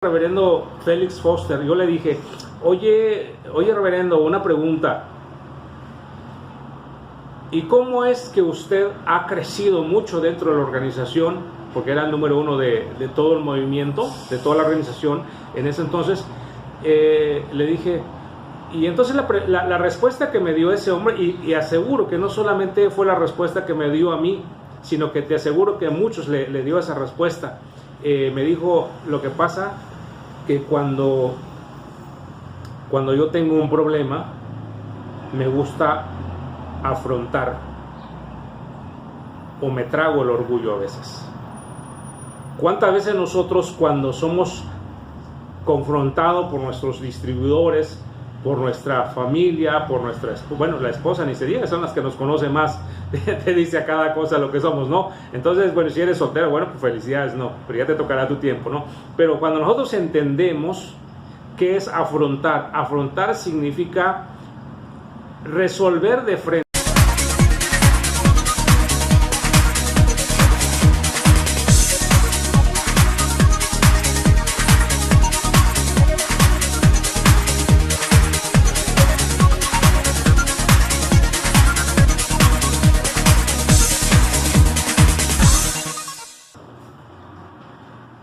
Reverendo Félix Foster, yo le dije, oye reverendo, una pregunta. ¿Y cómo es que usted ha crecido mucho dentro de la organización? Porque era el número uno de todo el movimiento, de toda la organización en ese entonces. Le dije, y entonces la respuesta que me dio ese hombre, y aseguro que no solamente fue la respuesta que me dio a mí, sino que te aseguro que a muchos le dio esa respuesta. Me dijo, lo que pasa que cuando yo tengo un problema, me gusta afrontar o me trago el orgullo a veces. ¿Cuántas veces nosotros, cuando somos confrontados por nuestros distribuidores, por nuestra familia, por nuestra la esposa ni se diga, son las que nos conocen más, te dice a cada cosa lo que somos, ¿no? Entonces, bueno, si eres soltero, bueno, pues felicidades, no, pero ya te tocará tu tiempo, ¿no? Pero cuando nosotros entendemos qué es afrontar significa resolver de frente.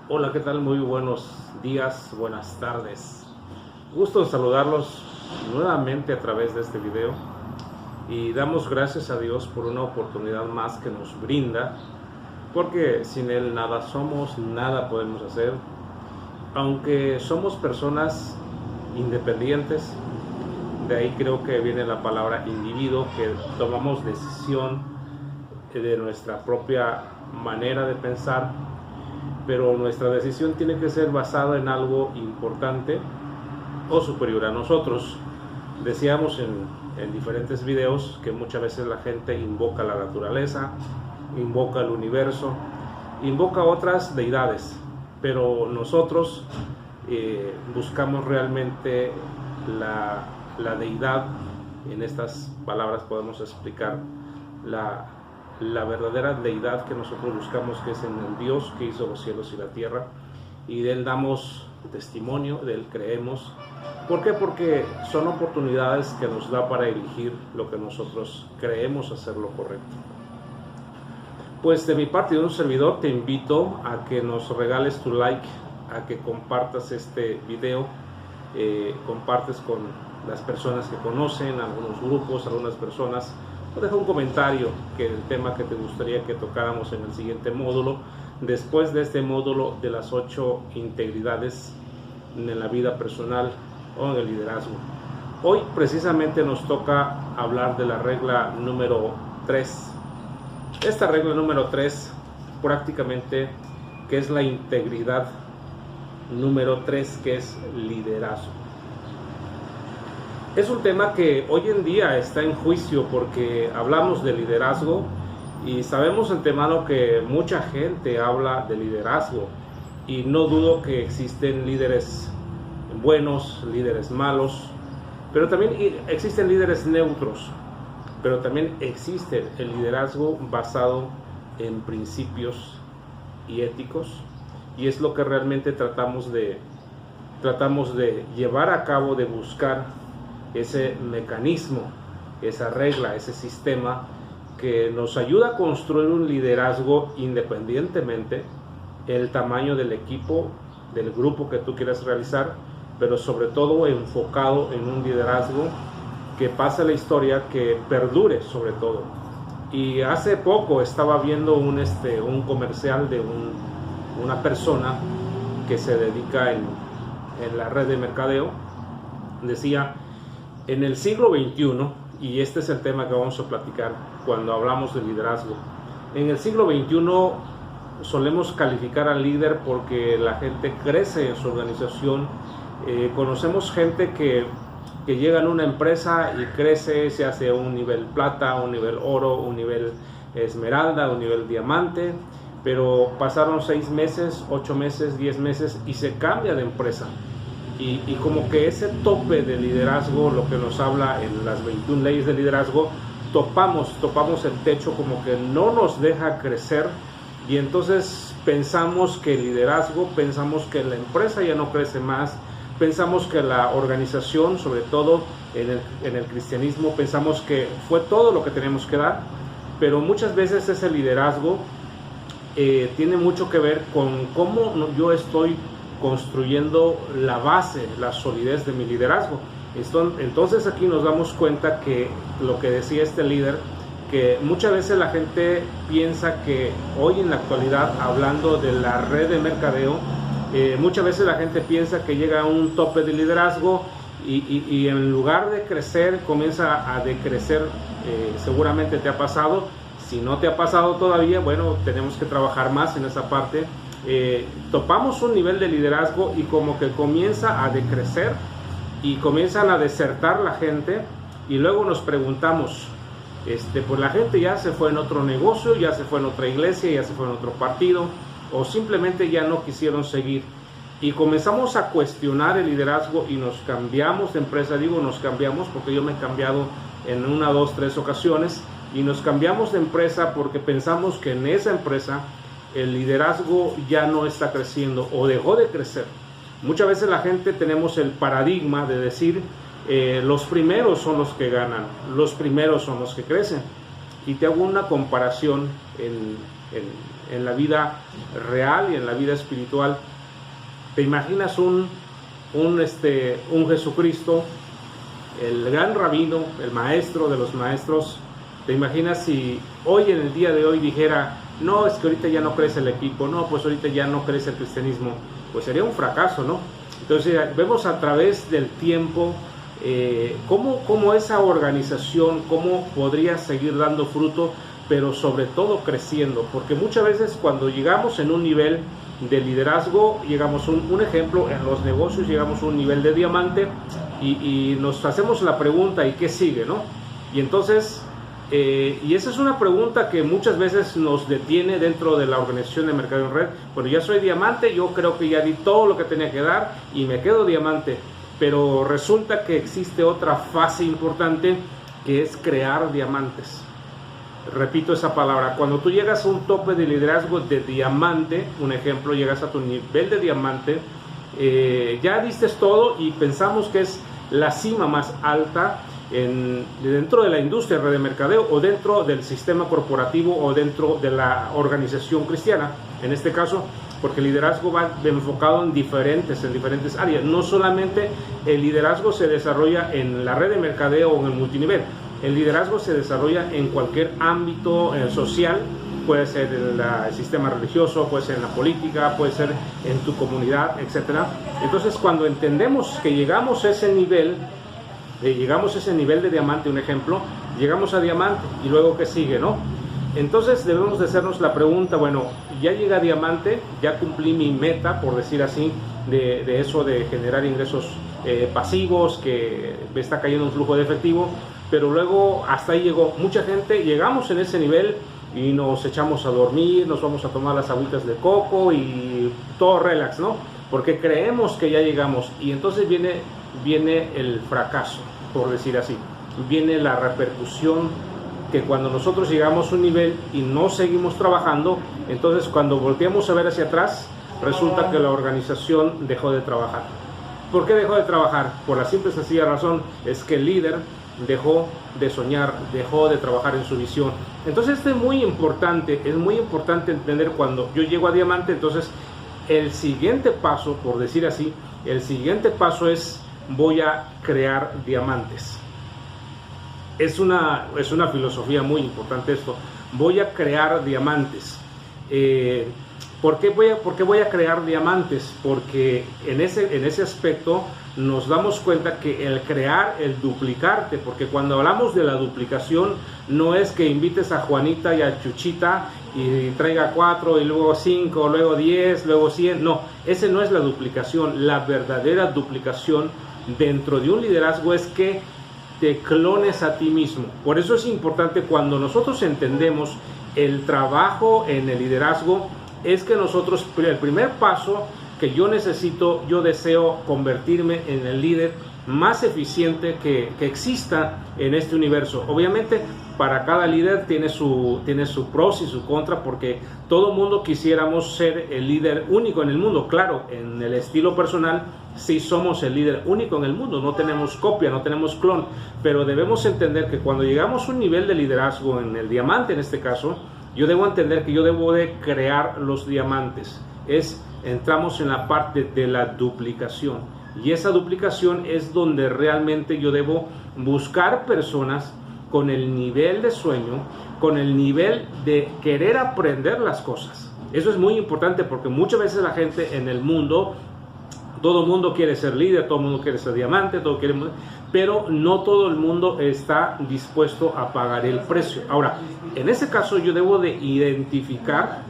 Hola, ¿qué tal? Muy buenos días, buenas tardes. Gusto saludarlos nuevamente a través de este video y damos gracias a Dios por una oportunidad más que nos brinda, porque sin Él nada somos, nada podemos hacer. Aunque somos personas independientes, de ahí creo que viene la palabra individuo, que tomamos decisión de nuestra propia manera de pensar, pero nuestra decisión tiene que ser basada en algo importante o superior a nosotros. Decíamos en diferentes videos que muchas veces la gente invoca la naturaleza, invoca el universo, invoca otras deidades, pero nosotros buscamos realmente la deidad. En estas palabras podemos explicar la verdadera deidad que nosotros buscamos, que es en el Dios que hizo los cielos y la tierra, y de Él damos testimonio, de Él creemos. ¿Por qué? Porque son oportunidades que nos da para elegir lo que nosotros creemos hacer lo correcto. Pues de mi parte y de un servidor te invito a que nos regales tu like, a que compartas este video, compartes con las personas que conocen, algunos grupos, algunas personas. Deja un comentario que el tema que te gustaría que tocáramos en el siguiente módulo, después de este módulo de las 8 integridades en la vida personal o en el liderazgo. Hoy precisamente nos toca hablar de la regla número 3. Esta regla número 3 prácticamente, que es la integridad número 3, que es liderazgo. Es un tema que hoy en día está en juicio, porque hablamos de liderazgo y sabemos de antemano que mucha gente habla de liderazgo, y no dudo que existen líderes buenos, líderes malos, pero también existen líderes neutros, pero también existe el liderazgo basado en principios y éticos, y es lo que realmente tratamos de llevar a cabo, de buscar ese mecanismo, esa regla, ese sistema que nos ayuda a construir un liderazgo independientemente el tamaño del equipo, del grupo que tú quieras realizar, pero sobre todo enfocado en un liderazgo que pase la historia, que perdure sobre todo. Y hace poco estaba viendo un comercial de una persona que se dedica en la red de mercadeo. Decía: en el siglo XXI, y este es el tema que vamos a platicar cuando hablamos de liderazgo, en el siglo XXI solemos calificar al líder porque la gente crece en su organización. Conocemos gente que llega a una empresa y crece, se hace un nivel plata, un nivel oro, un nivel esmeralda, un nivel diamante, pero pasaron 6 meses, 8 meses, 10 meses y se cambia de empresa. Y como que ese tope de liderazgo, lo que nos habla en las 21 leyes de liderazgo, topamos el techo, como que no nos deja crecer, y entonces pensamos que el liderazgo, pensamos que la empresa ya no crece más, pensamos que la organización, sobre todo en el cristianismo, pensamos que fue todo lo que teníamos que dar, pero muchas veces ese liderazgo tiene mucho que ver con cómo yo estoy construyendo la base, la solidez de mi liderazgo. Entonces aquí nos damos cuenta que lo que decía este líder, que muchas veces la gente piensa que hoy en la actualidad, hablando de la red de mercadeo, muchas veces la gente piensa que llega a un tope de liderazgo y en lugar de crecer comienza a decrecer. Seguramente te ha pasado. Si no te ha pasado todavía, bueno, tenemos que trabajar más en esa parte. Topamos un nivel de liderazgo y como que comienza a decrecer y comienzan a desertar la gente, y luego nos preguntamos, pues la gente ya se fue en otro negocio, ya se fue en otra iglesia, ya se fue en otro partido, o simplemente ya no quisieron seguir, y comenzamos a cuestionar el liderazgo y nos cambiamos de empresa. Digo nos cambiamos porque yo me he cambiado en 1, 2, 3 ocasiones, y nos cambiamos de empresa porque pensamos que en esa empresa el liderazgo ya no está creciendo o dejó de crecer. Muchas veces la gente tenemos el paradigma de decir los primeros son los que ganan, los primeros son los que crecen. Y te hago una comparación en la vida real y en la vida espiritual. ¿Te imaginas un Jesucristo, el gran rabino, el maestro de los maestros? ¿Te imaginas si hoy, en el día de hoy, dijera, no, es que ahorita ya no crece el equipo, no, pues ahorita ya no crece el cristianismo? Pues sería un fracaso, ¿no? Entonces vemos a través del tiempo cómo esa organización, cómo podría seguir dando fruto, pero sobre todo creciendo, porque muchas veces cuando llegamos en un nivel de liderazgo, llegamos un ejemplo, en los negocios llegamos a un nivel de diamante y nos hacemos la pregunta, ¿y qué sigue, no? Y entonces, y esa es una pregunta que muchas veces nos detiene dentro de la organización de Mercadeo en Red. Bueno, ya soy diamante, yo creo que ya di todo lo que tenía que dar y me quedo diamante, pero resulta que existe otra fase importante, que es crear diamantes. Repito esa palabra. Cuando tú llegas a un tope de liderazgo de diamante, un ejemplo, llegas a tu nivel de diamante, ya diste todo y pensamos que es la cima más alta dentro de la industria de mercadeo, o dentro del sistema corporativo, o dentro de la organización cristiana, en este caso, porque el liderazgo va enfocado en diferentes áreas. No solamente el liderazgo se desarrolla en la red de mercadeo o en el multinivel. El liderazgo se desarrolla en cualquier ámbito social, puede ser en el sistema religioso, puede ser en la política, puede ser en tu comunidad, etc. Entonces, cuando entendemos que llegamos a ese nivel de diamante, un ejemplo, llegamos a diamante, y luego ¿qué sigue, no? Entonces debemos de hacernos la pregunta, bueno, ya llegué a diamante, ya cumplí mi meta, por decir así, de eso de generar ingresos pasivos, que me está cayendo un flujo de efectivo, pero luego hasta ahí llegó. Mucha gente llegamos en ese nivel y nos echamos a dormir, nos vamos a tomar las agüitas de coco y todo relax, ¿no? Porque creemos que ya llegamos, y entonces viene el fracaso, por decir así. Viene la repercusión, que cuando nosotros llegamos a un nivel y no seguimos trabajando, entonces cuando volteamos a ver hacia atrás, resulta que la organización dejó de trabajar. ¿Por qué dejó de trabajar? Por la simple y sencilla razón, es que el líder dejó de soñar, dejó de trabajar en su visión. Entonces esto es muy importante entender. Cuando yo llego a diamante, entonces el siguiente paso, por decir así, el siguiente paso es: voy a crear diamantes. Es una filosofía muy importante esto. Voy a crear diamantes. ¿Por qué voy a crear diamantes? Porque en ese aspecto nos damos cuenta que el crear, el duplicarte, porque cuando hablamos de la duplicación, no es que invites a Juanita y a Chuchita y traiga 4 y luego 5, luego 10, luego 100. No, ese no es la duplicación. La verdadera duplicación dentro de un liderazgo es que te clones a ti mismo. Por eso es importante, cuando nosotros entendemos el trabajo en el liderazgo, es que nosotros, el primer paso que yo deseo convertirme en el líder más eficiente que exista en este universo. Obviamente para cada líder tiene su pros y su contra, porque todo mundo quisiéramos ser el líder único en el mundo. Claro, en el estilo personal sí somos el líder único en el mundo, no tenemos copia, no tenemos clon, pero debemos entender que cuando llegamos a un nivel de liderazgo en el diamante, en este caso, yo debo entender que yo debo de crear los diamantes. Entramos en la parte de la duplicación, y esa duplicación es donde realmente yo debo buscar personas con el nivel de sueño, con el nivel de querer aprender las cosas. Eso es muy importante, porque muchas veces la gente en el mundo, todo el mundo quiere ser líder, todo el mundo quiere ser diamante, pero no todo el mundo está dispuesto a pagar el precio. Ahora, en ese caso yo debo de identificar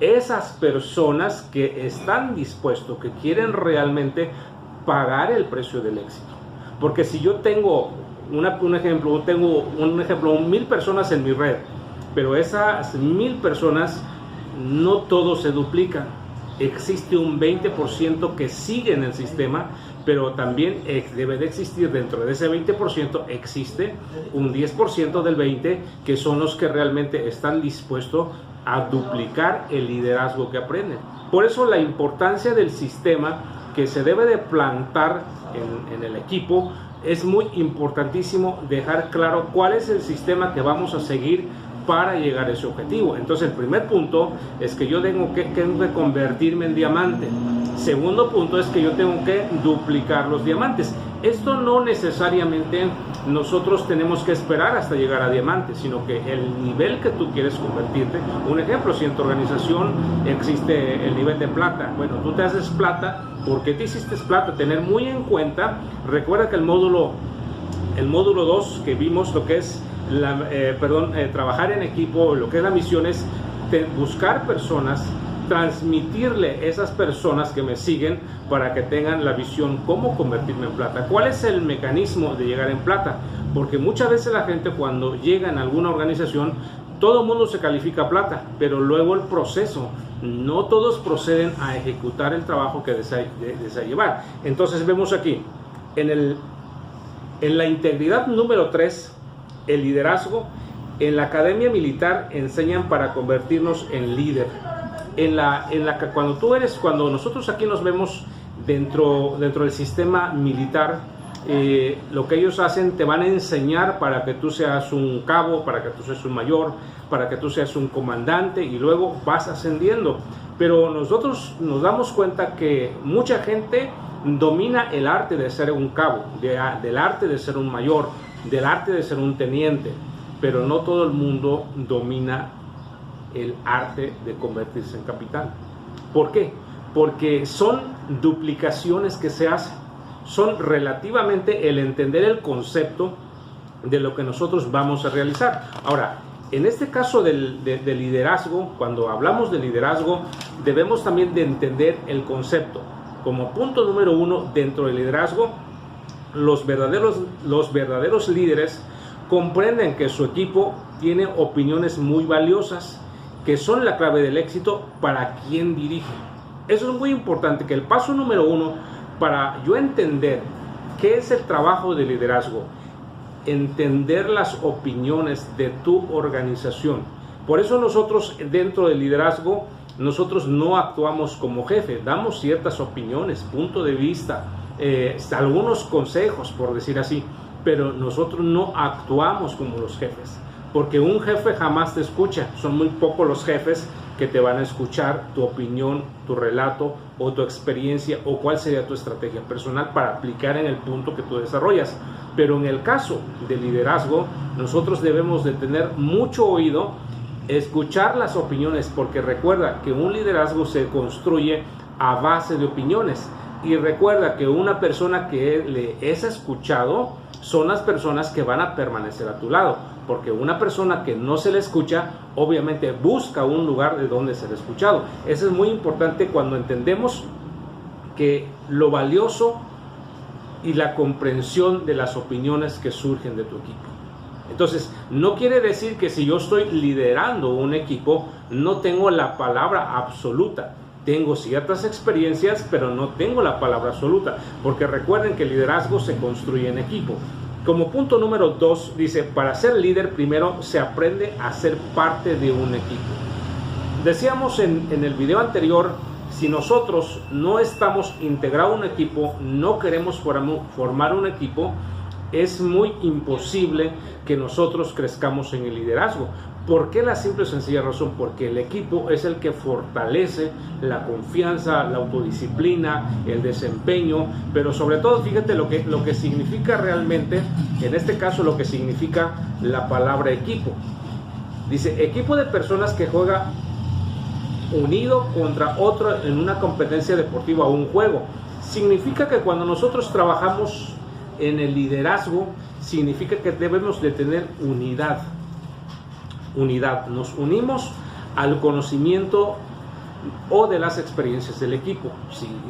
esas personas que están dispuestos, que quieren realmente pagar el precio del éxito. Porque si yo tengo un ejemplo, 1000 personas en mi red, pero esas 1000 personas no todos se duplican. Existe un 20% que sigue en el sistema, pero también debe de existir dentro de ese 20%, existe un 10% del 20% que son los que realmente están dispuestos a duplicar el liderazgo que aprenden. Por eso la importancia del sistema que se debe de plantar en el equipo. Es muy importantísimo dejar claro cuál es el sistema que vamos a seguir para llegar a ese objetivo. Entonces el primer punto es que yo tengo que convertirme en diamante. Segundo punto es que yo tengo que duplicar los diamantes. Esto no necesariamente nosotros tenemos que esperar hasta llegar a diamante, sino que el nivel que tú quieres convertirte. Un ejemplo, si en tu organización existe el nivel de plata, bueno, tú te haces plata. ¿Por qué te hiciste plata? Tener muy en cuenta, recuerda que el módulo 2 que vimos, lo que es trabajar en equipo, lo que es la misión es buscar personas, transmitirle esas personas que me siguen para que tengan la visión cómo convertirme en plata. ¿Cuál es el mecanismo de llegar en plata? Porque muchas veces la gente cuando llega en alguna organización, todo el mundo se califica plata, pero luego el proceso, no todos proceden a ejecutar el trabajo que desea llevar. Entonces vemos aquí, en la integridad número 3, el liderazgo. En la academia militar enseñan para convertirnos en líder. Cuando nosotros aquí nos vemos dentro del sistema militar, lo que ellos hacen, te van a enseñar para que tú seas un cabo, para que tú seas un mayor, para que tú seas un comandante, y luego vas ascendiendo. Pero nosotros nos damos cuenta que mucha gente domina el arte de ser un cabo, del arte de ser un mayor, del arte de ser un teniente, pero no todo el mundo domina el arte de convertirse en capitán. ¿Por qué? Porque son duplicaciones que se hacen, son relativamente el entender el concepto de lo que nosotros vamos a realizar. Ahora, en este caso del liderazgo, cuando hablamos de liderazgo, debemos también de entender el concepto. Como punto número 1, dentro del liderazgo, los verdaderos líderes comprenden que su equipo tiene opiniones muy valiosas, que son la clave del éxito para quien dirige. Eso es muy importante, que el paso número 1 para yo entender qué es el trabajo de liderazgo, entender las opiniones de tu organización. Por eso nosotros dentro del liderazgo, nosotros no actuamos como jefe, damos ciertas opiniones, punto de vista, algunos consejos, por decir así, pero nosotros no actuamos como los jefes, porque un jefe jamás te escucha. Son muy pocos los jefes que te van a escuchar tu opinión, tu relato o tu experiencia, o cuál sería tu estrategia personal para aplicar en el punto que tú desarrollas. Pero en el caso del liderazgo, nosotros debemos de tener mucho oído, escuchar las opiniones, porque recuerda que un liderazgo se construye a base de opiniones. Y recuerda que una persona que le es escuchado son las personas que van a permanecer a tu lado, porque una persona que no se le escucha, obviamente busca un lugar de donde ser escuchado. Eso es muy importante cuando entendemos que lo valioso y la comprensión de las opiniones que surgen de tu equipo. Entonces, no quiere decir que si yo estoy liderando un equipo, no tengo la palabra absoluta. Tengo ciertas experiencias, pero no tengo la palabra absoluta, porque recuerden que el liderazgo se construye en equipo. Como punto número 2, dice, para ser líder primero se aprende a ser parte de un equipo. Decíamos en el video anterior, si nosotros no estamos integrados a un equipo, no queremos formar un equipo, es muy imposible que nosotros crezcamos en el liderazgo. ¿Por qué? La simple y sencilla razón, porque el equipo es el que fortalece la confianza, la autodisciplina, el desempeño, pero sobre todo, fíjate lo que significa realmente, en este caso lo que significa la palabra equipo. Dice, equipo de personas que juega unido contra otro en una competencia deportiva o un juego. Significa que cuando nosotros trabajamos en el liderazgo, significa que debemos de tener unidad. Nos unimos al conocimiento o de las experiencias del equipo.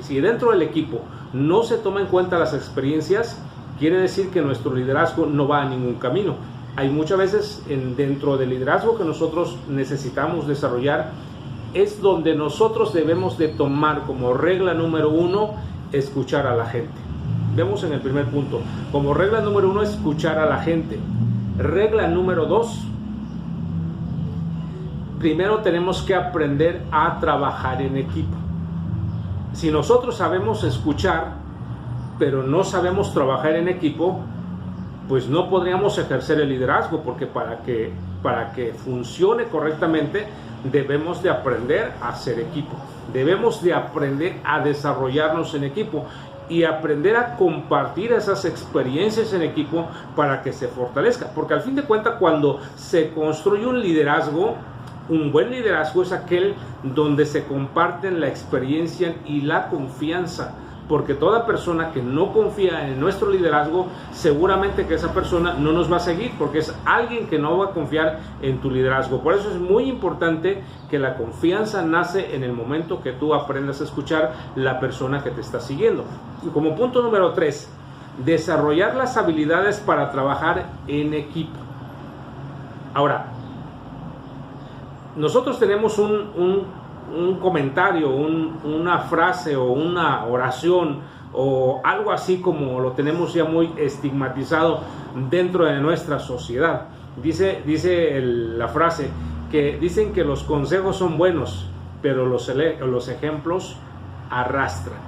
Si dentro del equipo no se toma en cuenta las experiencias, quiere decir que nuestro liderazgo no va a ningún camino. Hay muchas veces dentro del liderazgo que nosotros necesitamos desarrollar, es donde nosotros debemos de tomar como regla número 1, escuchar a la gente. Vemos en el primer punto, como regla número 1, escuchar a la gente. Regla número 2, primero tenemos que aprender a trabajar en equipo. Si nosotros sabemos escuchar, pero no sabemos trabajar en equipo, pues no podríamos ejercer el liderazgo, porque para que funcione correctamente debemos de aprender a ser equipo. Debemos de aprender a desarrollarnos en equipo y aprender a compartir esas experiencias en equipo para que se fortalezca. Porque al fin de cuentas, cuando se construye un liderazgo, un buen liderazgo es aquel donde se comparten la experiencia y la confianza, porque toda persona que no confía en nuestro liderazgo, seguramente que esa persona no nos va a seguir, porque es alguien que no va a confiar en tu liderazgo. Por eso es muy importante que la confianza nace en el momento que tú aprendas a escuchar la persona que te está siguiendo. Y como punto número 3, desarrollar las habilidades para trabajar en equipo. Ahora, nosotros tenemos un comentario, una frase o una oración o algo así como lo tenemos ya muy estigmatizado dentro de nuestra sociedad. Dice la frase que dicen que los consejos son buenos, pero los ejemplos arrastran.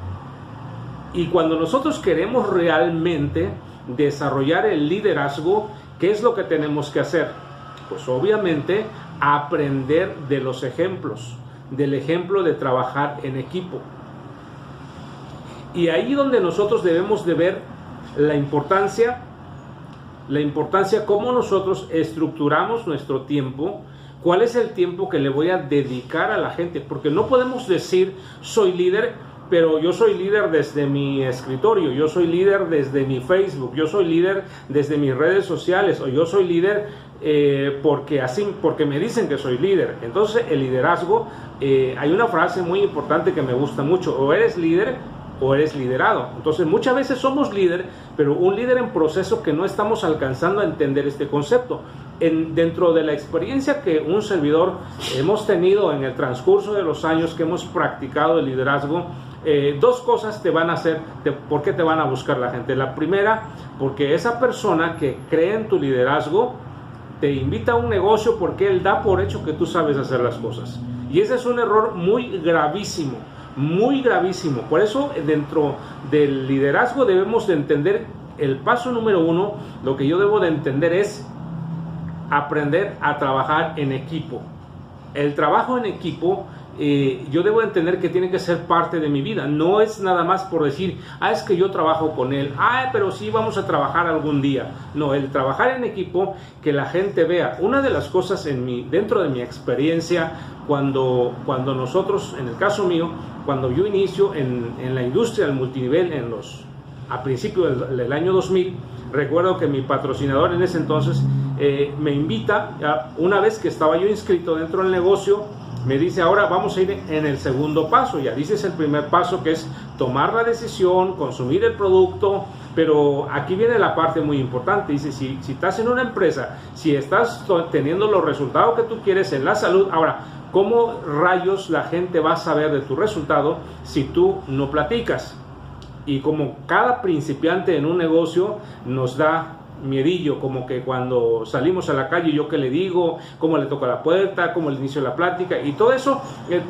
Y cuando nosotros queremos realmente desarrollar el liderazgo, ¿qué es lo que tenemos que hacer? Pues obviamente aprender de los ejemplos, del ejemplo de trabajar en equipo. Y ahí donde nosotros debemos de ver la importancia cómo nosotros estructuramos nuestro tiempo, cuál es el tiempo que le voy a dedicar a la gente, porque no podemos decir soy líder, pero yo soy líder desde mi escritorio, yo soy líder desde mi Facebook, yo soy líder desde mis redes sociales, o yo soy líder porque me dicen que soy líder. Entonces el liderazgo, hay una frase muy importante que me gusta mucho: o eres líder o eres liderado. Entonces muchas veces somos líder, pero un líder en proceso que no estamos alcanzando a entender este concepto. Dentro de la experiencia que un servidor hemos tenido en el transcurso de los años que hemos practicado el liderazgo, dos cosas te van a hacer, ¿por qué te van a buscar la gente? La primera, porque esa persona que cree en tu liderazgo te invita a un negocio porque él da por hecho que tú sabes hacer las cosas. Y ese es un error muy gravísimo, muy gravísimo. Por eso dentro del liderazgo debemos de entender el paso número 1, lo que yo debo de entender es aprender a trabajar en equipo. El trabajo en equipo, yo debo entender que tiene que ser parte de mi vida. No es nada más por decir, es que yo trabajo con él, pero sí vamos a trabajar algún día. No, el trabajar en equipo, que la gente vea. Una de las cosas dentro de mi experiencia, cuando nosotros, en el caso mío, cuando yo inicio en la industria del multinivel a principios del año 2000, recuerdo que mi patrocinador en ese entonces me invita, una vez que estaba yo inscrito dentro del negocio, me dice, ahora vamos a ir en el segundo paso. Ya dices el primer paso, que es tomar la decisión, consumir el producto, pero aquí viene la parte muy importante. Dice, si estás en una empresa, si estás teniendo los resultados que tú quieres en la salud, ahora, ¿cómo rayos la gente va a saber de tu resultado si tú no platicas? Y como cada principiante en un negocio nos da miedillo, como que cuando salimos a la calle, yo qué le digo, cómo le toco la puerta, cómo le inicio la plática, y todo eso,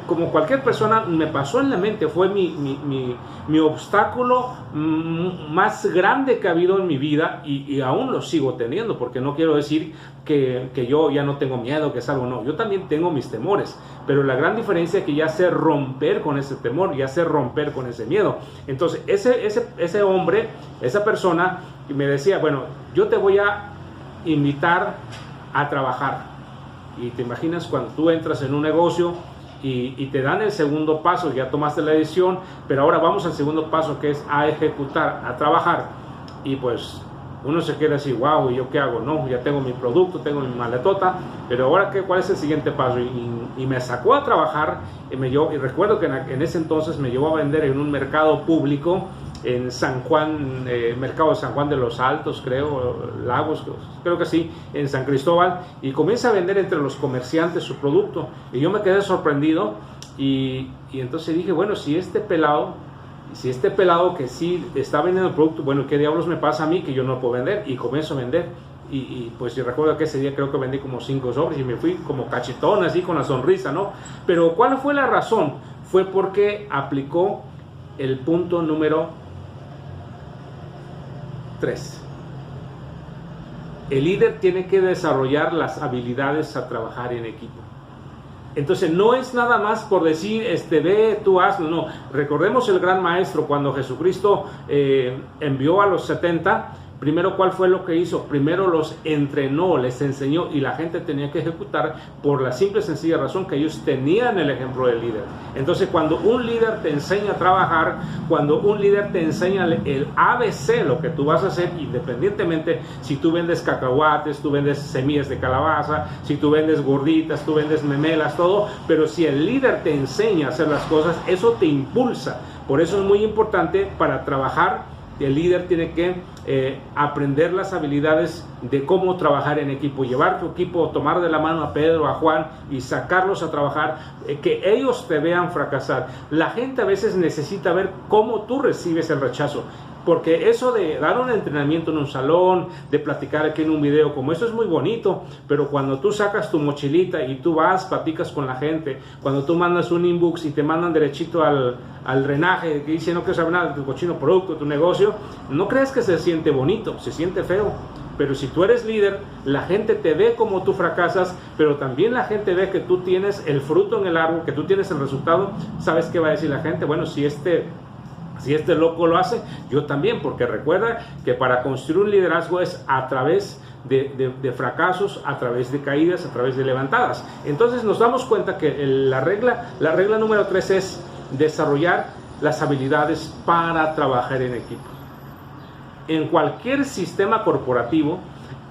como cualquier persona, me pasó en la mente. Fue mi obstáculo más grande que ha habido en mi vida, y aún lo sigo teniendo, porque no quiero decir que yo ya no tengo miedo, que es algo, no, yo también tengo mis temores, pero la gran diferencia es que ya sé romper con ese temor, ya sé romper con ese miedo. Entonces ese hombre, esa persona me decía, bueno, yo te voy a invitar a trabajar. Y te imaginas cuando tú entras en un negocio y te dan el segundo paso, ya tomaste la decisión, pero ahora vamos al segundo paso, que es a ejecutar, a trabajar. Y pues uno se queda así, wow, ¿y yo qué hago? No, ya tengo mi producto, tengo mi maletota, pero ahora ¿cuál es el siguiente paso? Y me sacó a trabajar, y recuerdo que en ese entonces me llevó a vender en un mercado público en San Juan, mercado de San Juan de los Altos, creo, Lagos, creo que sí, en San Cristóbal, y comienza a vender entre los comerciantes su producto, y yo me quedé sorprendido, y entonces dije, bueno, si este pelado que sí está vendiendo el producto, bueno, ¿qué diablos me pasa a mí que yo no puedo vender? Y comienzo a vender, y pues yo recuerdo que ese día creo que vendí como 5 sobres, y me fui como cachetón, así con la sonrisa, ¿no? Pero ¿cuál fue la razón? Fue porque aplicó el punto número 3. El líder tiene que desarrollar las habilidades a trabajar en equipo. Entonces no es nada más por decir, ve, tú hazlo, no. Recordemos el gran maestro cuando Jesucristo envió a los 70. Primero, ¿cuál fue lo que hizo? Primero los entrenó, les enseñó, y la gente tenía que ejecutar por la simple y sencilla razón que ellos tenían el ejemplo del líder. Entonces, cuando un líder te enseña a trabajar, cuando un líder te enseña el ABC, lo que tú vas a hacer, independientemente si tú vendes cacahuates, tú vendes semillas de calabaza, si tú vendes gorditas, tú vendes memelas, todo, pero si el líder te enseña a hacer las cosas, eso te impulsa. Por eso es muy importante para trabajar. El líder tiene que aprender las habilidades de cómo trabajar en equipo, llevar tu equipo, tomar de la mano a Pedro, a Juan y sacarlos a trabajar, que ellos te vean fracasar. La gente a veces necesita ver cómo tú recibes el rechazo, porque eso de dar un entrenamiento en un salón, de platicar aquí en un video como eso es muy bonito, pero cuando tú sacas tu mochilita y tú vas, platicas con la gente, cuando tú mandas un inbox y te mandan derechito al drenaje, que dice no quiero saber nada de tu cochino producto, tu negocio, no crees que se siente bonito, se siente feo. Pero si tú eres líder, la gente te ve como tú fracasas, pero también la gente ve que tú tienes el fruto en el árbol, que tú tienes el resultado. ¿Sabes qué va a decir la gente? Bueno, si este loco lo hace, yo también, porque recuerda que para construir un liderazgo es a través de fracasos, a través de caídas, a través de levantadas. Entonces nos damos cuenta que la regla número 3 es desarrollar las habilidades para trabajar en equipo. En cualquier sistema corporativo,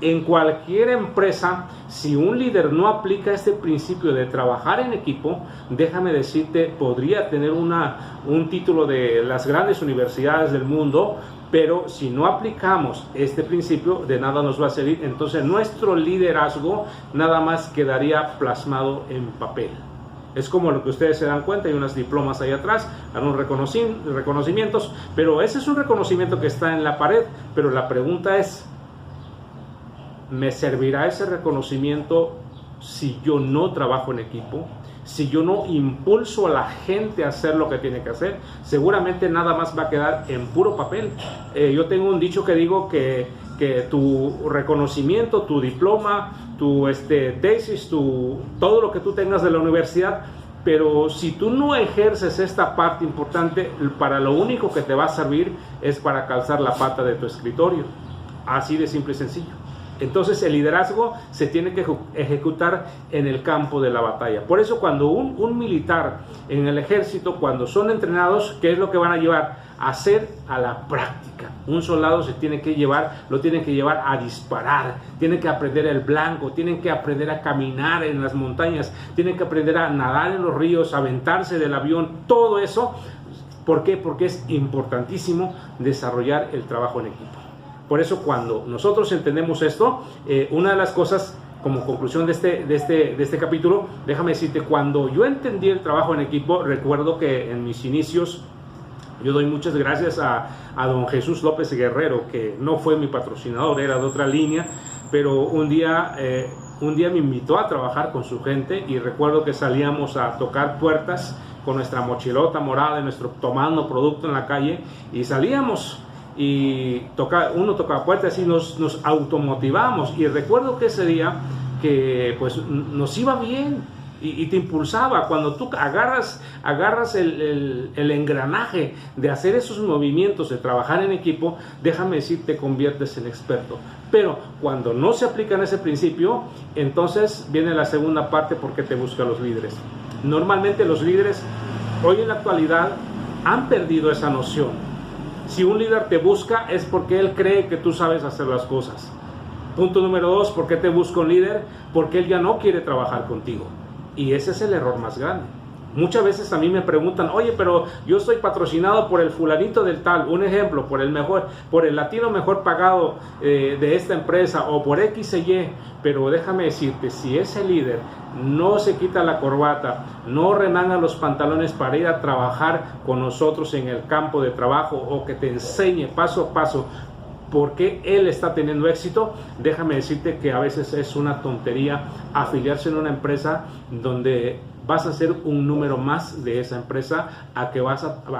en cualquier empresa, si un líder no aplica este principio de trabajar en equipo, déjame decirte, podría tener un título de las grandes universidades del mundo, pero si no aplicamos este principio, de nada nos va a servir. Entonces nuestro liderazgo nada más quedaría plasmado en papel. Es como lo que ustedes se dan cuenta, hay unos diplomas ahí atrás, hay unos reconocimientos, pero ese es un reconocimiento que está en la pared. Pero la pregunta es, ¿me servirá ese reconocimiento si yo no trabajo en equipo? Si yo no impulso a la gente a hacer lo que tiene que hacer, seguramente nada más va a quedar en puro papel. Yo tengo un dicho que digo que tu reconocimiento, tu diploma, tu tesis, todo lo que tú tengas de la universidad, pero si tú no ejerces esta parte importante, para lo único que te va a servir es para calzar la pata de tu escritorio. Así de simple y sencillo. Entonces el liderazgo se tiene que ejecutar en el campo de la batalla. Por eso cuando un militar en el ejército, cuando son entrenados, ¿qué es lo que van a llevar? A hacer a la práctica. Un soldado lo tienen que llevar a disparar, tienen que aprender el blanco, tienen que aprender a caminar en las montañas, tienen que aprender a nadar en los ríos, a aventarse del avión, todo eso. ¿Por qué? Porque es importantísimo desarrollar el trabajo en equipo. Por eso cuando nosotros entendemos esto, una de las cosas, como conclusión de este capítulo, déjame decirte, cuando yo entendí el trabajo en equipo, recuerdo que en mis inicios, yo doy muchas gracias a don Jesús López Guerrero, que no fue mi patrocinador, era de otra línea, pero un día me invitó a trabajar con su gente y recuerdo que salíamos a tocar puertas con nuestra mochilota morada, tomando producto en la calle, y salíamos y uno tocaba puertas y nos automotivamos. Y recuerdo que ese día que pues nos iba bien y te impulsaba. Cuando tú agarras el engranaje de hacer esos movimientos, de trabajar en equipo, déjame decir, te conviertes en experto. Pero cuando no se aplica en ese principio, entonces viene la segunda parte, porque te buscan los líderes. Normalmente los líderes hoy en la actualidad han perdido esa noción. Si un líder te busca es porque él cree que tú sabes hacer las cosas. Punto número 2, ¿por qué te busca un líder? Porque él ya no quiere trabajar contigo. Y ese es el error más grande. Muchas veces a mí me preguntan, oye, pero yo estoy patrocinado por el fulanito del tal, un ejemplo, por el latino mejor pagado de esta empresa, o por X y, pero déjame decirte, si ese líder no se quita la corbata, no remanga los pantalones para ir a trabajar con nosotros en el campo de trabajo, o que te enseñe paso a paso por qué él está teniendo éxito, déjame decirte que a veces es una tontería afiliarse en una empresa donde vas a ser un número más de esa empresa, a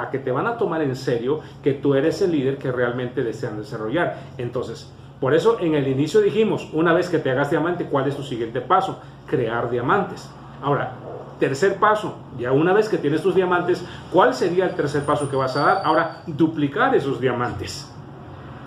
que te van a tomar en serio que tú eres el líder que realmente desean desarrollar. Entonces, por eso en el inicio dijimos, una vez que te hagas diamante, ¿cuál es tu siguiente paso? Crear diamantes. Ahora, tercer paso, ya una vez que tienes tus diamantes, ¿cuál sería el tercer paso que vas a dar? Ahora, duplicar esos diamantes.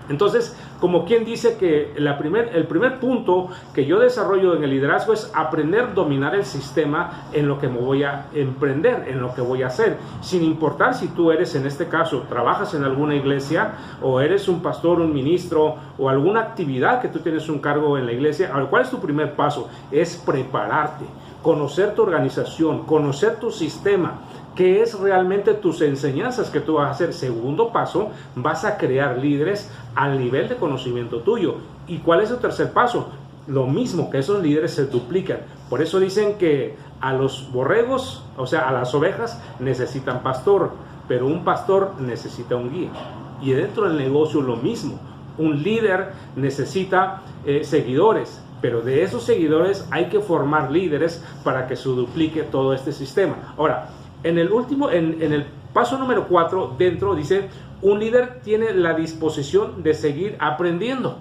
Entonces, como quien dice que el primer punto que yo desarrollo en el liderazgo es aprender a dominar el sistema en lo que me voy a emprender, en lo que voy a hacer, sin importar si tú eres, en este caso, trabajas en alguna iglesia, o eres un pastor, un ministro, o alguna actividad que tú tienes un cargo en la iglesia. ¿Cuál es tu primer paso? Es prepararte, conocer tu organización, conocer tu sistema, qué es realmente tus enseñanzas que tú vas a hacer. Segundo paso, vas a crear líderes al nivel de conocimiento tuyo. ¿Y cuál es el tercer paso? Lo mismo, que esos líderes se duplican. Por eso dicen que a los borregos, o sea, a las ovejas, necesitan pastor, pero un pastor necesita un guía. Y dentro del negocio lo mismo. Un líder necesita seguidores, pero de esos seguidores hay que formar líderes para que se duplique todo este sistema. Ahora, en el paso número 4, dentro dice, un líder tiene la disposición de seguir aprendiendo.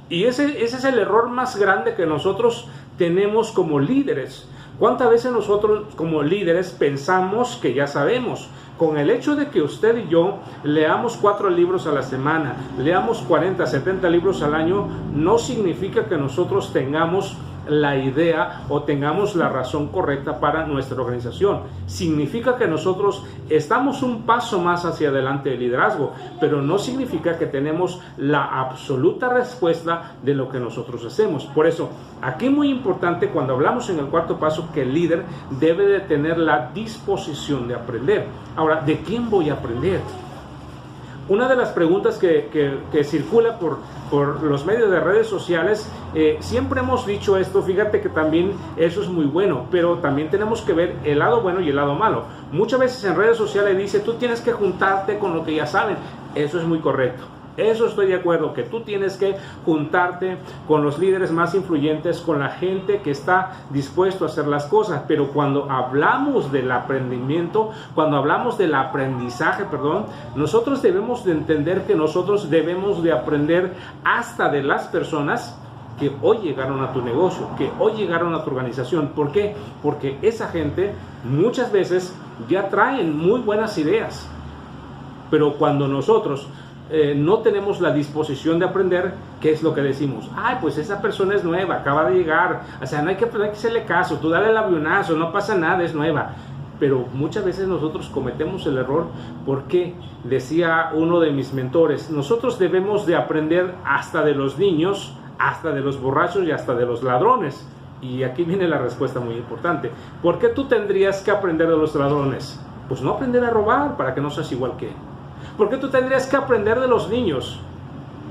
Y ese es el error más grande que nosotros tenemos como líderes. ¿Cuántas veces nosotros como líderes pensamos que ya sabemos? Con el hecho de que usted y yo leamos 4 libros a la semana, leamos 40, 70 libros al año, no significa que nosotros tengamos la idea o tengamos la razón correcta para nuestra organización. Significa que nosotros estamos un paso más hacia adelante del liderazgo, pero no significa que tenemos la absoluta respuesta de lo que nosotros hacemos. Por eso, aquí es muy importante cuando hablamos en el cuarto paso que el líder debe de tener la disposición de aprender. Ahora, ¿de quién voy a aprender? Una de las preguntas que circula por los medios de redes sociales, siempre hemos dicho esto, fíjate que también eso es muy bueno, pero también tenemos que ver el lado bueno y el lado malo. Muchas veces en redes sociales dice, tú tienes que juntarte con lo que ya saben. Eso es muy correcto. Eso estoy de acuerdo, que tú tienes que juntarte con los líderes más influyentes, con la gente que está dispuesto a hacer las cosas. Pero cuando hablamos del aprendimiento, cuando hablamos del aprendizaje, nosotros debemos de entender que nosotros debemos de aprender hasta de las personas que hoy llegaron a tu negocio, que hoy llegaron a tu organización. ¿Por qué? Porque esa gente muchas veces ya traen muy buenas ideas. Pero cuando nosotros no tenemos la disposición de aprender, ¿qué es lo que decimos? Ay, pues esa persona es nueva, acaba de llegar, o sea, no hay que hacerle caso, tú dale el avionazo, no pasa nada, es nueva. Pero muchas veces nosotros cometemos el error porque, decía uno de mis mentores, nosotros debemos de aprender hasta de los niños, hasta de los borrachos y hasta de los ladrones. Y aquí viene la respuesta muy importante. ¿Por qué tú tendrías que aprender de los ladrones? Pues no aprender a robar para que no seas igual que él. ¿Por qué tú tendrías que aprender de los niños?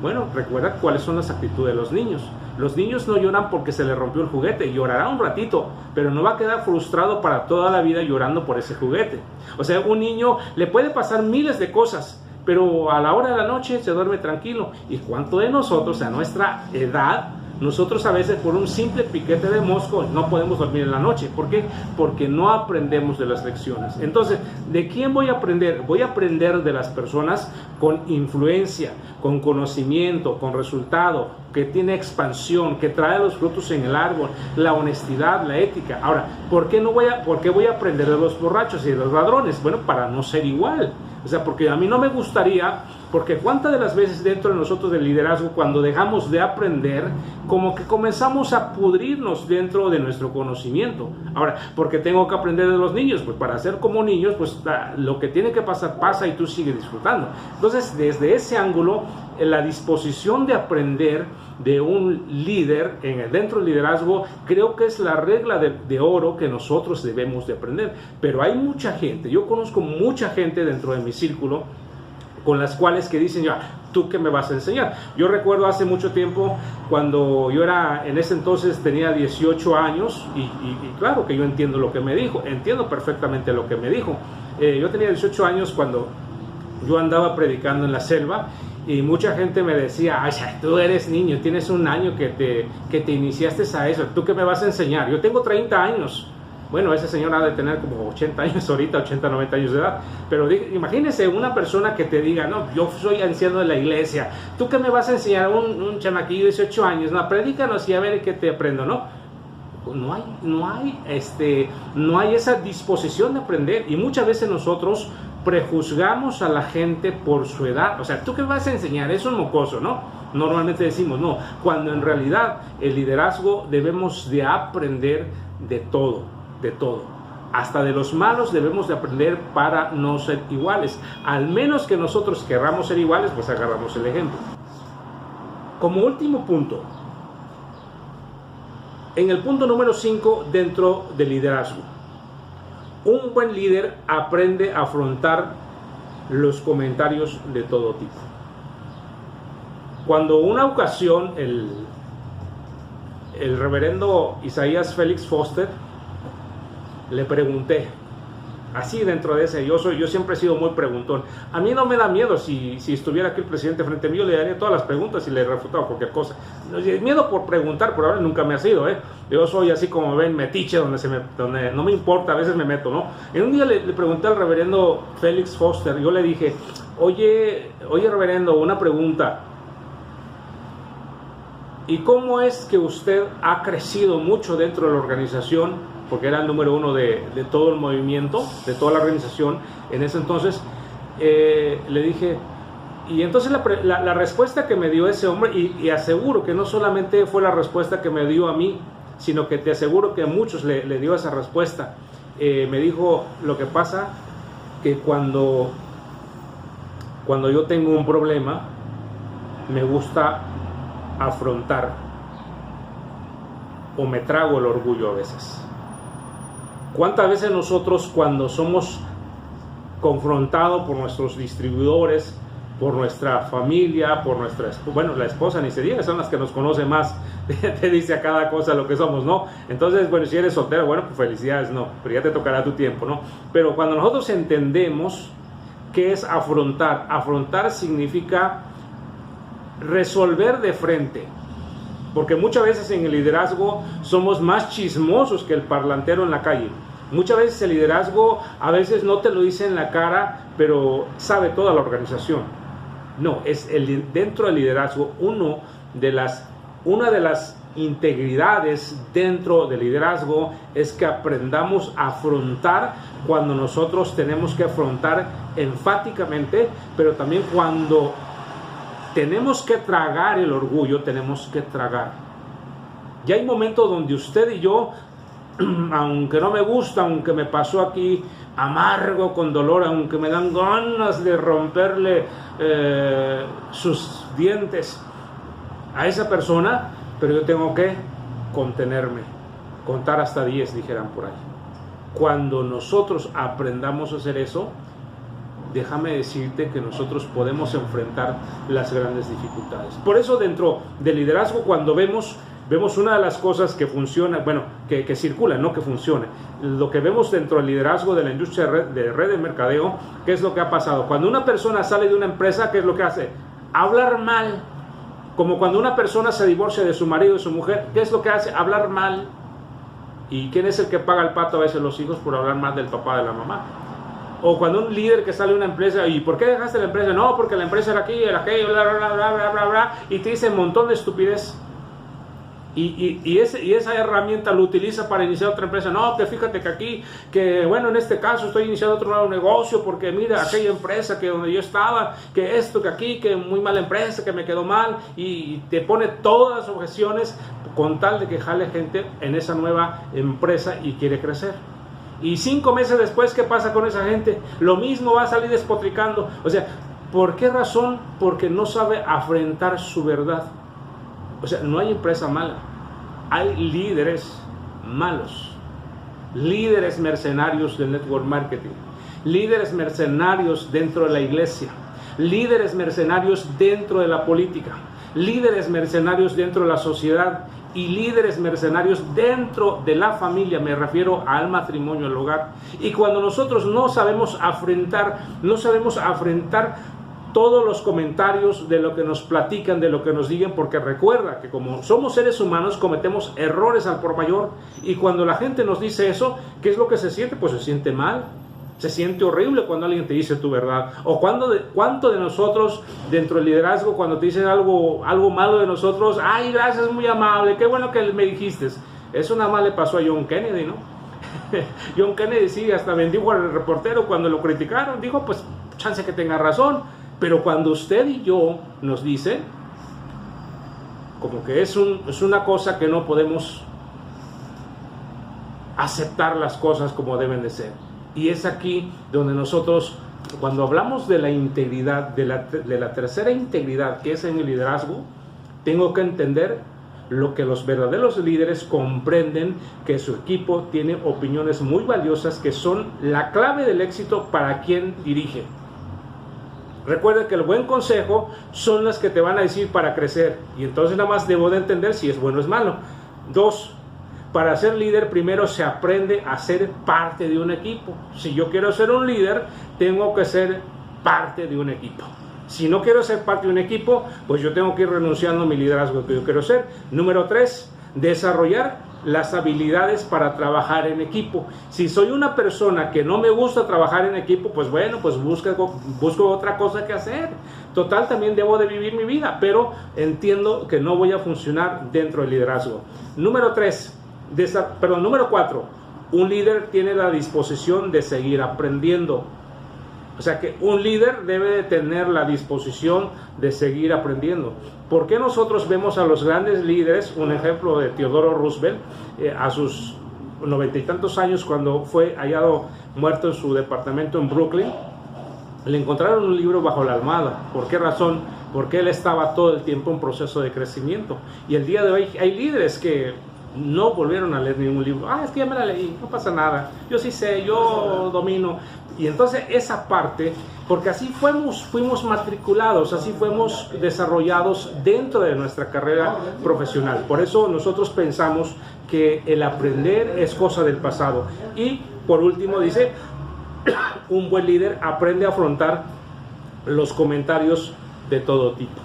Bueno, recuerda cuáles son las actitudes de los niños. Los niños no lloran porque se les rompió el juguete, llorará un ratito, pero no va a quedar frustrado para toda la vida llorando por ese juguete. O sea, un niño le puede pasar miles de cosas, pero a la hora de la noche se duerme tranquilo. ¿Y cuánto de nosotros a nuestra edad? Nosotros a veces por un simple piquete de mosco no podemos dormir en la noche. ¿Por qué? Porque no aprendemos de las lecciones. Entonces, ¿de quién voy a aprender? Voy a aprender de las personas con influencia, con conocimiento, con resultado, que tiene expansión, que trae los frutos en el árbol, la honestidad, la ética. Ahora, ¿por qué voy a aprender de los borrachos y de los ladrones? Bueno, para no ser igual. O sea, porque a mí no me gustaría, porque cuántas de las veces dentro de nosotros del liderazgo, cuando dejamos de aprender, como que comenzamos a pudrirnos dentro de nuestro conocimiento. Ahora, porque tengo que aprender de los niños, pues para ser como niños, pues lo que tiene que pasar, pasa y tú sigues disfrutando. Entonces, desde ese ángulo, la disposición de aprender de un líder dentro del liderazgo, creo que es la regla de oro que nosotros debemos de aprender. Pero hay mucha gente, yo conozco mucha gente dentro de mi círculo, con las cuales que dicen, ya, ¿tú qué me vas a enseñar? Yo recuerdo hace mucho tiempo, cuando yo en ese entonces tenía 18 años, y claro que yo entiendo lo que me dijo, entiendo perfectamente lo que me dijo. Yo tenía 18 años cuando yo andaba predicando en la selva, y mucha gente me decía, ay, tú eres niño, tienes un año que te iniciaste a eso, ¿tú qué me vas a enseñar? Yo tengo 30 años. Bueno, ese señor ha de tener como 80 años ahorita, 80, 90 años de edad. Pero imagínese una persona que te diga, no, yo soy anciano de la iglesia, ¿tú qué me vas a enseñar? Un chamaquillo de 18 años, no, predícanos y a ver qué te aprendo, ¿no? No hay esa disposición de aprender, y muchas veces nosotros prejuzgamos a la gente por su edad. O sea, ¿tú qué vas a enseñar? Es un mocoso, ¿no? Normalmente decimos no, cuando en realidad el liderazgo debemos de aprender de todo, hasta de los malos debemos de aprender para no ser iguales. Al menos que nosotros querramos ser iguales, pues agarramos el ejemplo. Como último punto, en el punto número 5 dentro del liderazgo, un buen líder aprende a afrontar los comentarios de todo tipo. Cuando una ocasión el reverendo Isaías Félix Foster, le pregunté, así dentro de ese, yo siempre he sido muy preguntón. A mí no me da miedo, si estuviera aquí el presidente frente a mí, yo le daría todas las preguntas y le refutaba cualquier cosa. Miedo por preguntar, por ahora nunca me ha sido, Yo soy así como ven, metiche, donde no me importa, a veces me meto, ¿no? En un día le pregunté al reverendo Félix Foster, yo le dije, oye reverendo, una pregunta. ¿Y cómo es que usted ha crecido mucho dentro de la organización? Porque era el número 1 de todo el movimiento, de toda la organización. En ese entonces le dije, y entonces la respuesta que me dio ese hombre, y aseguro que no solamente fue la respuesta que me dio a mí, sino que te aseguro que a muchos le dio esa respuesta. Me dijo, lo que pasa que cuando yo tengo un problema, me gusta afrontar, o me trago el orgullo a veces. ¿Cuántas veces nosotros, cuando somos confrontados por nuestros distribuidores, por nuestra familia, por la esposa ni se diga, son las que nos conocen más, te dice a cada cosa lo que somos, ¿no? Entonces, bueno, si eres soltero, bueno, pues felicidades, no, pero ya te tocará tu tiempo, ¿no? Pero cuando nosotros entendemos qué es afrontar significa resolver de frente. Porque muchas veces en el liderazgo somos más chismosos que el parlantero en la calle. Muchas veces el liderazgo a veces no te lo dice en la cara, pero sabe toda la organización. No, dentro del liderazgo una de las integridades dentro del liderazgo es que aprendamos a afrontar cuando nosotros tenemos que afrontar enfáticamente, pero también cuando tenemos que tragar el orgullo, tenemos que tragar. Ya hay momentos donde usted y yo, aunque no me gusta, aunque me pasó aquí amargo, con dolor, aunque me dan ganas de romperle sus dientes a esa persona, pero yo tengo que contenerme, contar hasta 10, dijeran por ahí. Cuando nosotros aprendamos a hacer eso, déjame decirte que nosotros podemos enfrentar las grandes dificultades. Por eso dentro del liderazgo, cuando vemos una de las cosas que funciona, bueno, que circula, no que funcione, lo que vemos dentro del liderazgo de la industria de red de mercadeo, ¿qué es lo que ha pasado? Cuando una persona sale de una empresa, ¿qué es lo que hace? Hablar mal. Como cuando una persona se divorcia de su marido y de su mujer, ¿qué es lo que hace? Hablar mal. ¿Y quién es el que paga el pato a veces? Los hijos, por hablar mal del papá, de la mamá. O cuando un líder que sale de una empresa, ¿y por qué dejaste la empresa? No, porque la empresa era aquí, era aquello, bla, bla, bla, bla, bla, bla, y te dice un montón de estupidez. Y esa herramienta lo utiliza para iniciar otra empresa. No, que fíjate que aquí, que bueno, en este caso estoy iniciando otro nuevo negocio, porque mira, aquella empresa que donde yo estaba, que esto, que aquí, que muy mala empresa, que me quedó mal, y te pone todas las objeciones con tal de que jale gente en esa nueva empresa y quiere crecer. Y 5 meses después, ¿qué pasa con esa gente? Lo mismo, va a salir despotricando. O sea, ¿por qué razón? Porque no sabe afrontar su verdad. O sea, no hay empresa mala, hay líderes malos, líderes mercenarios del network marketing, líderes mercenarios dentro de la iglesia, líderes mercenarios dentro de la política, líderes mercenarios dentro de la sociedad y líderes mercenarios dentro de la familia, me refiero al matrimonio, al hogar. Y cuando nosotros no sabemos afrontar todos los comentarios de lo que nos platican, de lo que nos digan, porque recuerda que como somos seres humanos cometemos errores al por mayor, y cuando la gente nos dice eso, ¿qué es lo que se siente? Pues se siente mal, se siente horrible cuando alguien te dice tu verdad. O cuánto de nosotros dentro del liderazgo, cuando te dicen algo malo de nosotros, ay, gracias, muy amable, qué bueno que me dijiste. Eso nada más le pasó a John Kennedy, ¿no? John Kennedy sí, hasta bendijo al reportero cuando lo criticaron, dijo, pues chance que tenga razón. Pero cuando usted y yo nos dicen, como que es una cosa que no podemos aceptar las cosas como deben de ser. Y es aquí donde nosotros, cuando hablamos de la integridad, de la tercera integridad que es en el liderazgo, tengo que entender lo que los verdaderos líderes comprenden, que su equipo tiene opiniones muy valiosas que son la clave del éxito para quien dirige. Recuerda que el buen consejo son las que te van a decir para crecer, y entonces nada más debo de entender si es bueno o es malo. 2, para ser líder primero se aprende a ser parte de un equipo. Si yo quiero ser un líder, tengo que ser parte de un equipo. Si no quiero ser parte de un equipo, pues yo tengo que ir renunciando a mi liderazgo que yo quiero ser. Número 3, desarrollar las habilidades para trabajar en equipo. Si soy una persona que no me gusta trabajar en equipo, pues bueno, pues busco otra cosa que hacer. Total, también debo de vivir mi vida, pero entiendo que no voy a funcionar dentro del liderazgo. Número 4, un líder tiene la disposición de seguir aprendiendo. O sea que un líder debe de tener la disposición de seguir aprendiendo. ¿Por qué nosotros vemos a los grandes líderes? Un ejemplo de Theodore Roosevelt, a sus 90 y tantos años, cuando fue hallado muerto en su departamento en Brooklyn, le encontraron un libro bajo la almohada. ¿Por qué razón? Porque él estaba todo el tiempo en proceso de crecimiento. Y el día de hoy hay líderes que no volvieron a leer ningún libro. Es que ya me la leí, no pasa nada, yo sí sé, yo domino. Y entonces esa parte, porque así fuimos matriculados, así fuimos desarrollados dentro de nuestra carrera profesional. Por eso nosotros pensamos que el aprender es cosa del pasado. Y por último dice, un buen líder aprende a afrontar los comentarios de todo tipo.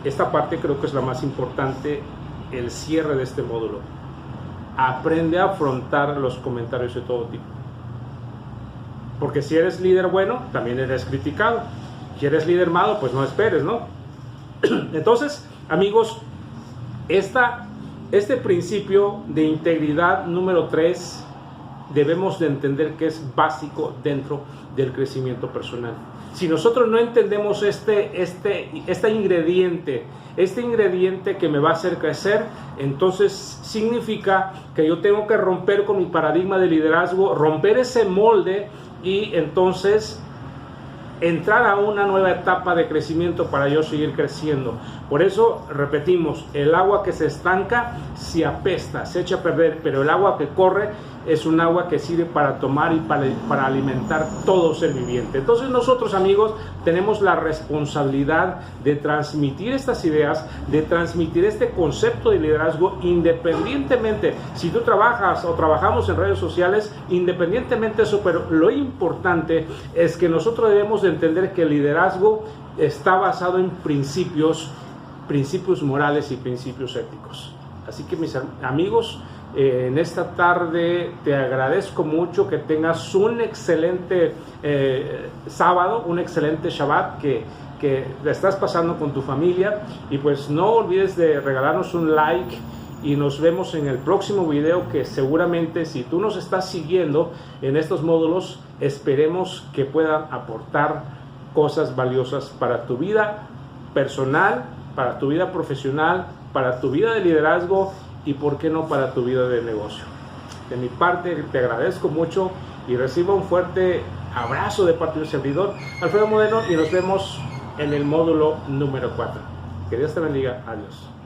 Esta parte creo que es la más importante, el cierre de este módulo. Aprende a afrontar los comentarios de todo tipo. Porque si eres líder bueno, también eres criticado. Si eres líder malo, pues no esperes, ¿no? Entonces, amigos, este principio de integridad número 3 debemos de entender que es básico dentro del crecimiento personal. Si nosotros no entendemos este ingrediente que me va a hacer crecer, entonces significa que yo tengo que romper con mi paradigma de liderazgo, romper ese molde y entonces entrar a una nueva etapa de crecimiento para yo seguir creciendo. Por eso repetimos, el agua que se estanca se apesta, se echa a perder, pero el agua que corre es un agua que sirve para tomar y para alimentar todo ser viviente. Entonces nosotros, amigos, tenemos la responsabilidad de transmitir estas ideas, de transmitir este concepto de liderazgo independientemente, si tú trabajas o trabajamos en redes sociales, independientemente de eso, pero lo importante es que nosotros debemos de entender que el liderazgo está basado en principios morales y principios éticos. Así que mis amigos, en esta tarde te agradezco mucho, que tengas un excelente sábado, un excelente Shabbat, que la estás pasando con tu familia, y pues no olvides de regalarnos un like y nos vemos en el próximo video, que seguramente si tú nos estás siguiendo en estos módulos, esperemos que puedan aportar cosas valiosas para tu vida personal, para tu vida profesional, para tu vida de liderazgo y por qué no para tu vida de negocio. De mi parte te agradezco mucho y reciba un fuerte abrazo de parte del servidor Alfredo Modeno, y nos vemos en el módulo número 4. Que Dios te bendiga. Adiós.